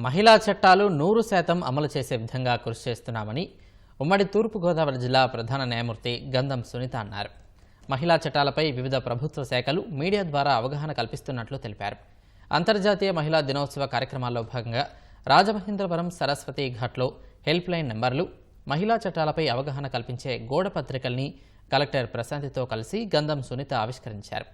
మహిళా చట్టాలు 100% అమలు చేసే విధంగా కృషి చేస్తున్నామని ఉమ్మడి తూర్పుగోదావరి జిల్లా ప్రధాన న్యాయమూర్తి గంధం సునీత అన్నారు. మహిళా చట్టాలపై వివిధ ప్రభుత్వ శాఖలు మీడియా ద్వారా అవగాహన కల్పిస్తున్నట్లు తెలిపారు. అంతర్జాతీయ మహిళా దినోత్సవ కార్యక్రమాల్లో భాగంగా రాజమహేంద్రవరం సరస్వతి ఘాట్లో హెల్ప్ లైన్ నెంబర్లు, మహిళా చట్టాలపై అవగాహన కల్పించే గోడ పత్రికల్ని కలెక్టర్ ప్రశాంతితో కలిసి గంధం సునీత ఆవిష్కరించారు.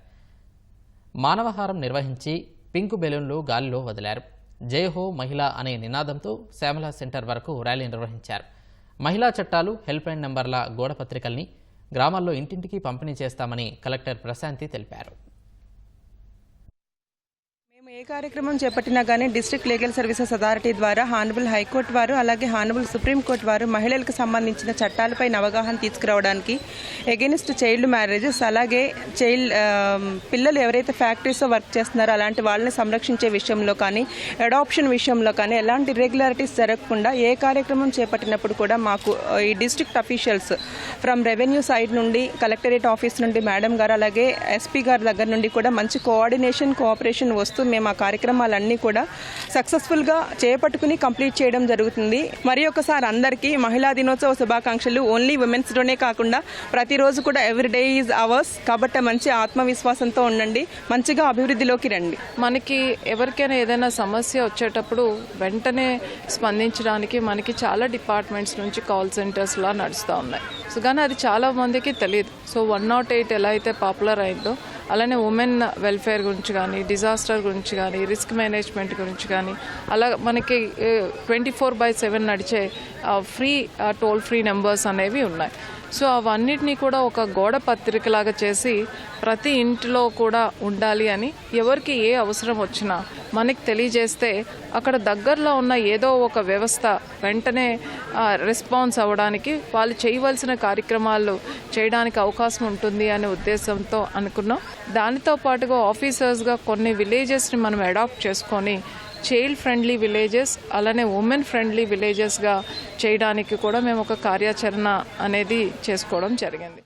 మానవహారం నిర్వహించి పింకు బెలూన్లు గాలిలో వదిలారు. జై హో మహిళా అనే నినాదంతో శ్యామల సెంటర్ వరకు ర్యాలీ నిర్వహించారు. మహిళా చట్టాలు, హెల్ప్ లైన్ నెంబర్ల గోడ పత్రికల్ని గ్రామాల్లో ఇంటింటికి పంపిణీ చేస్తామని కలెక్టర్ ప్రశాంతి తెలిపారు. ఏ కార్యక్రమం చేపట్టినా కానీ డిస్ట్రిక్ట్ లీగల్ సర్వీసెస్ అథారిటీ ద్వారా హానబుల్ హైకోర్టు వారు అలాగే హానబుల్ సుప్రీంకోర్టు వారు మహిళలకు సంబంధించిన చట్టాలపై అవగాహన తీసుకురావడానికి ఎగెనిస్ట్ చైల్డ్ మ్యారేజెస్ అలాగే పిల్లలు ఎవరైతే ఫ్యాక్టరీస్లో వర్క్ చేస్తున్నారో అలాంటి వాళ్ళని సంరక్షించే విషయంలో కానీ అడాప్షన్ విషయంలో కానీ ఎలాంటి ఇర్రెగ్యులారిటీస్ జరగకుండా ఏ కార్యక్రమం చేపట్టినప్పుడు కూడా మాకు ఈ district officials from revenue side నుండి కలెక్టరేట్ ఆఫీస్ నుండి మేడం గారు అలాగే ఎస్పీ గారి దగ్గర నుండి కూడా మంచి కోఆర్డినేషన్ వస్తూ మేము ఆ కార్యక్రమాలన్నీ కూడా సక్సెస్ఫుల్గా చేపట్టుకుని కంప్లీట్ చేయడం జరుగుతుంది. మరి ఒకసారి అందరికీ మహిళా దినోత్సవ శుభాకాంక్షలు. ఓన్లీ ఉమెన్స్ డేనే కాకుండా ప్రతిరోజు కూడా ఎవ్రీ డే ఈజ్ అవర్స్ కాబట్టి మంచి ఆత్మవిశ్వాసంతో ఉండండి, మంచిగా అభివృద్ధిలోకి రండి. మనకి ఎవరికైనా ఏదైనా సమస్య వచ్చేటప్పుడు వెంటనే స్పందించడానికి మనకి చాలా డిపార్ట్మెంట్స్ నుంచి కాల్ సెంటర్స్లా నడుస్తూ ఉన్నాయి. సో కానీ అది చాలా మందికి తెలియదు. సో 108 ఎలా అయితే పాపులర్ అయిందో అలానే ఉమెన్ వెల్ఫేర్ గురించి కానీ, డిజాస్టర్ గురించి కానీ, రిస్క్ మేనేజ్మెంట్ గురించి కానీ అలా మనకి 24/7 నడిచే టోల్ ఫ్రీ నెంబర్స్ అనేవి ఉన్నాయి. సో అవన్నిటినీ కూడా ఒక గోడ పత్రికలాగా చేసి ప్రతి ఇంటిలో కూడా ఉండాలి అని ఎవరికి ఏ అవసరం వచ్చినా మనకి తెలియజేస్తే అక్కడ దగ్గరలో ఉన్న ఏదో ఒక వ్యవస్థ వెంటనే రెస్పాన్స్ అవ్వడానికి వాళ్ళు చేయవలసిన కార్యక్రమాలు చేయడానికి అవకాశం ఉంటుంది అనే ఉద్దేశంతో అనుకున్నాం. దానితో పాటుగా ఆఫీసర్స్గా కొన్ని విలేజెస్ని మనం అడాప్ట్ చేసుకొని చైల్డ్ ఫ్రెండ్లీ విలేజెస్ అలానే ఉమెన్ ఫ్రెండ్లీ విలేజెస్గా చేయడానికి కూడా మేము ఒక కార్యాచరణ అనేది చేసుకోవడం జరిగింది.